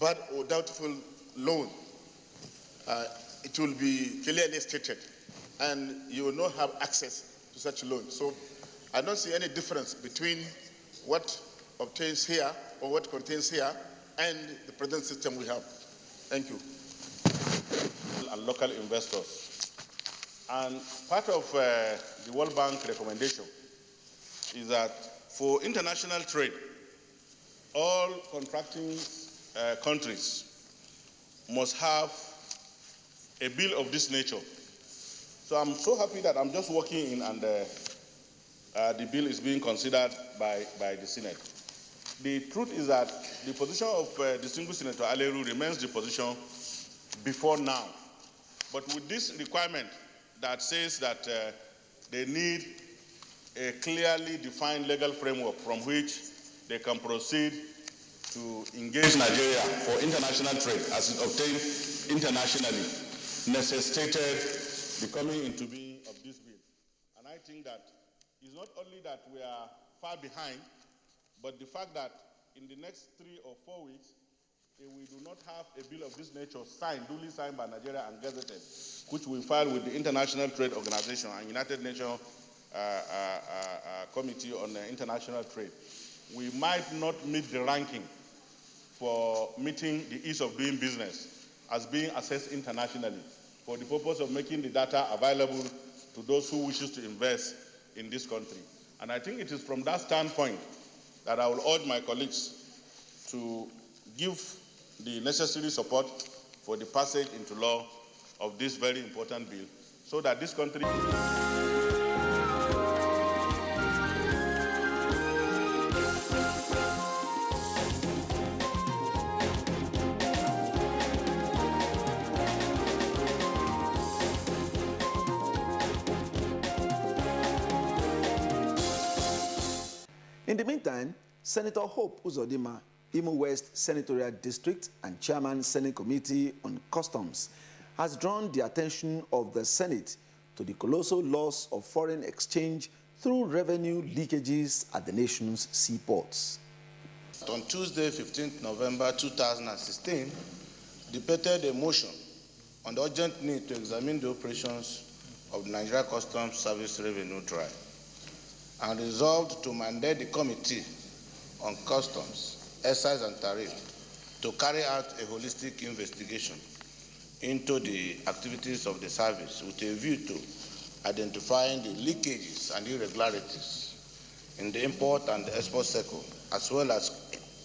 bad or doubtful loan, it will be clearly stated, and you will not have access to such loan. So I don't see any difference between what obtains here or what contains here and the present system we have. Thank you. And local investors. And part of the World Bank recommendation is that for international trade, all contracting countries must have a bill of this nature. So I'm so happy that I'm just working in and the bill is being considered by the Senate. The truth is that the position of distinguished Senator Aleru remains the position before now. But with this requirement that says that they need a clearly defined legal framework from which they can proceed to engage Nigeria for international trade as it obtained internationally, necessitated the coming into being of this bill. And I think that it's not only that we are far behind, but the fact that in the next 3 or 4 weeks, we do not have a bill of this nature signed, duly signed by Nigeria and gazetted, which we file with the International Trade Organization and United Nations Committee on International Trade. We might not meet the ranking for meeting the ease of doing business as being assessed internationally for the purpose of making the data available to those who wishes to invest in this country. And I think it is from that standpoint that I will urge my colleagues to give the necessary support for the passage into law of this very important bill so that this country... In the meantime, Senator Hope Uzodimma, Imo West Senatorial District and Chairman Senate Committee on Customs, has drawn the attention of the Senate to the colossal loss of foreign exchange through revenue leakages at the nation's seaports. On Tuesday, 15th November 2016, debated a motion on the urgent need to examine the operations of the Nigeria Customs Service Revenue Drive, and resolved to mandate the Committee on Customs, Excise and Tariff to carry out a holistic investigation into the activities of the service with a view to identifying the leakages and irregularities in the import and the export sector, as well as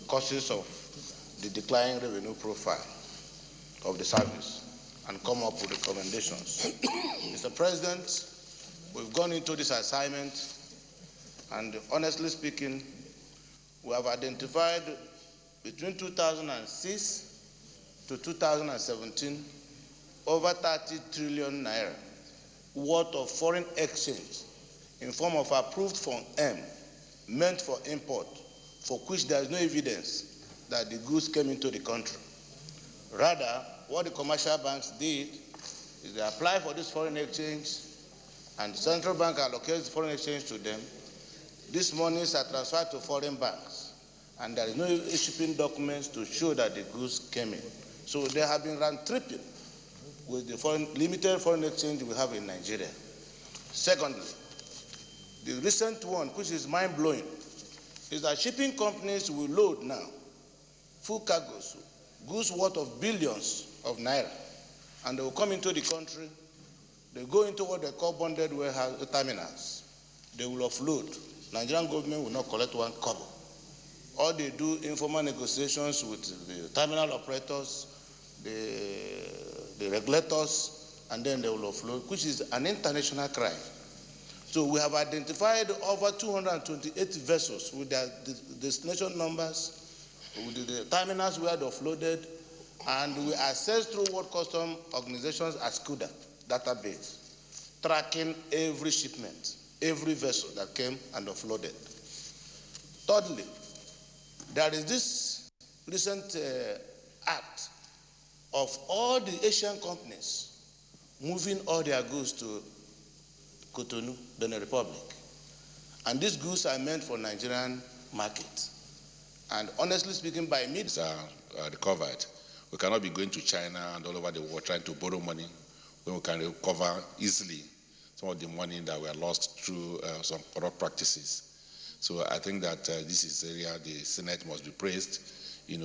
causes of the declining revenue profile of the service, and come up with recommendations. Mr. President, we've gone into this assignment, and honestly speaking, we have identified between 2006 to 2017 over 30 trillion naira worth of foreign exchange in form of approved Form M meant for import, for which there is no evidence that the goods came into the country. Rather, what the commercial banks did is they applied for this foreign exchange, and the central bank allocates the foreign exchange to them. These monies are transferred to foreign banks, and there is no shipping documents to show that the goods came in. So they have been round tripping with the limited foreign exchange we have in Nigeria. Secondly, the recent one, which is mind-blowing, is that shipping companies will load now full cargoes, goods worth of billions of naira, and they will come into the country. They go into what they call bonded warehouse terminals. They will offload. Nigerian government will not collect one kobo. Or they do informal negotiations with the terminal operators, the regulators, and then they will offload, which is an international crime. So we have identified over 228 vessels with their destination numbers, with the terminals where they offloaded, and we assess through World Customs Organization's ASCUDA database, tracking every shipment, every vessel that came and offloaded. Thirdly, there is this recent act of all the Asian companies moving all their goods to Cotonou, Benin Republic. And these goods are meant for Nigerian market. And honestly speaking, by mid, recovered. We cannot be going to China and all over the world trying to borrow money when we can recover easily some of the money that were lost through some corrupt practices. So I think that this is area the Senate must be praised,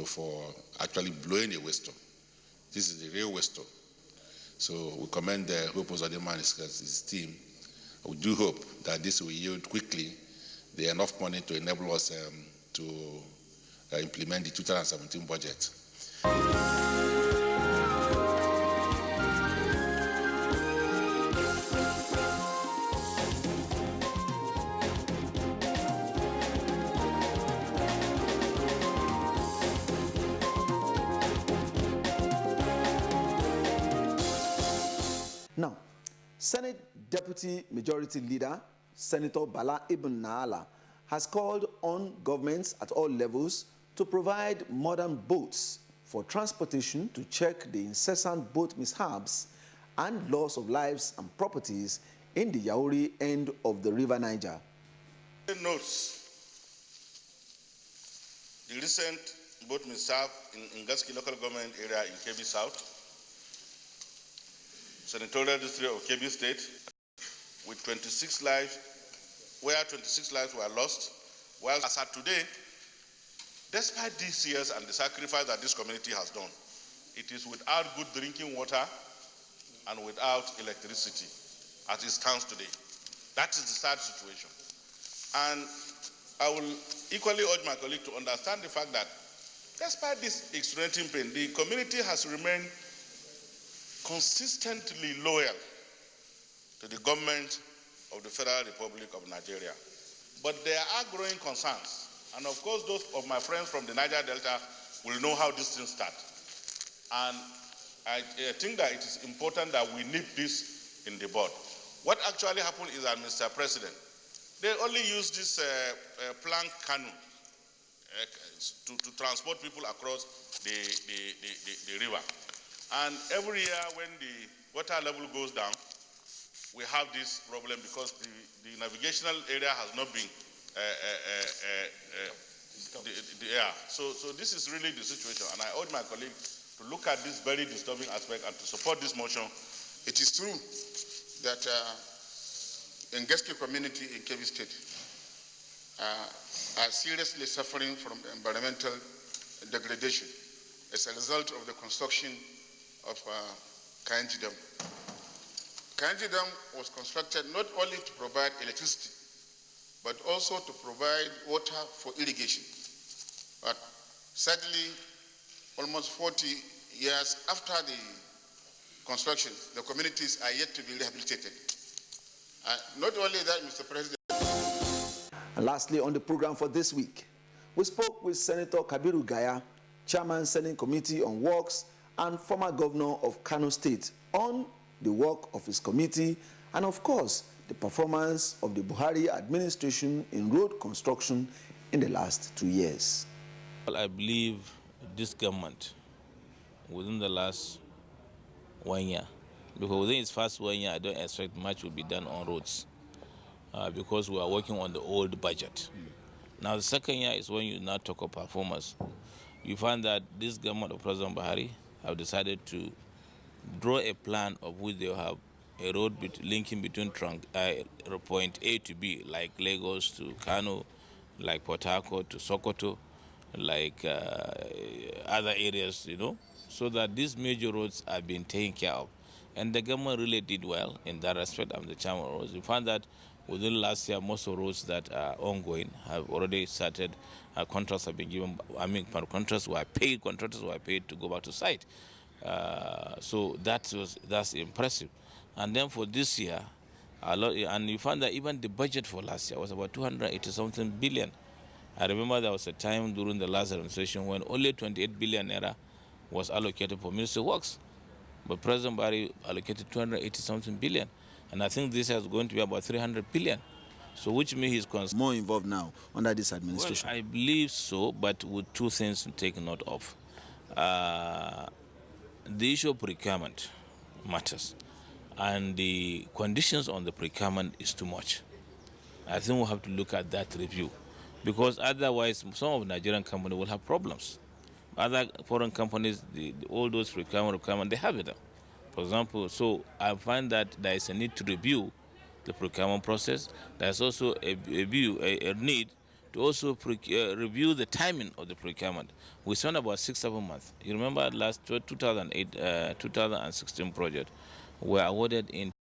for actually blowing a whistle. This is the real whistle. So we commend Hope Uzodimma and his team. We do hope that this will yield quickly the enough money to enable us to implement the 2017 budget. Now, Senate Deputy Majority Leader, Senator Bala Ibn Naala, has called on governments at all levels to provide modern boats for transportation to check the incessant boat mishaps and loss of lives and properties in the Yauri end of the River Niger. It notes the recent boat mishap in Ngaski local government area in Kebbi South, Senatorial District of Kebbi State, with 26 lives, where 26 lives were lost, while as at today, despite these years and the sacrifice that this community has done, it is without good drinking water and without electricity as it stands today. That is the sad situation. And I will equally urge my colleague to understand the fact that despite this experiencing pain, the community has remained consistently loyal to the government of the Federal Republic of Nigeria. But there are growing concerns. And of course, those of my friends from the Niger Delta will know how this thing starts. And I think that it is important that we nip this in the bud. What actually happened is that, Mr. President, they only use this plank canoe to transport people across the river. And every year when the water level goes down, we have this problem because the navigational area has not been So this is really the situation, and I urge my colleague to look at this very disturbing aspect and to support this motion. It is true that in Ngaski community in Kebbi State are seriously suffering from environmental degradation as a result of the construction of Kainji Dam. Kainji Dam was constructed not only to provide electricity, but also to provide water for irrigation. But sadly, almost 40 years after the construction, the communities are yet to be rehabilitated. Not only that, Mr. President. And lastly, on the program for this week, we spoke with Senator Kabiru Gaya, Chairman Senate Committee on Works and former Governor of Kano State, on the work of his committee and, of course, the performance of the Buhari administration in road construction in the last 2 years. Well, I believe this government, within the last 1 year, because within its first 1 year, I don't expect much will be done on roads because we are working on the old budget. Now, the second year is when you now talk of performance. You find that this government of President Buhari have decided to draw a plan of which they have a road linking between point A to B, like Lagos to Kano, like Port Harcourt to Sokoto, like other areas, so that these major roads are being taken care of. And the government really did well in that respect. I'm the chairman of roads. We found that within last year, most of roads that are ongoing have already started. Contracts have been given. Contractors were paid to go back to site. So that's impressive. And then for this year, and you find that even the budget for last year was about 280-something billion. I remember there was a time during the last administration when only 28 billion naira was allocated for Ministry of Works. But President Buhari allocated 280-something billion. And I think this is going to be about 300 billion. So which means he's more involved now under this administration. Well, I believe so, but with two things to take note of. The issue of procurement matters. And the conditions on the procurement is too much. I think we'll have to look at that review, because otherwise some of Nigerian companies will have problems. other foreign companies, all those requirements, they have it. For example, so I find that there is a need to review the procurement process. There's also a need to also review the timing of the procurement. We spent about 6-7 months. You remember last 2008, 2016 project were awarded in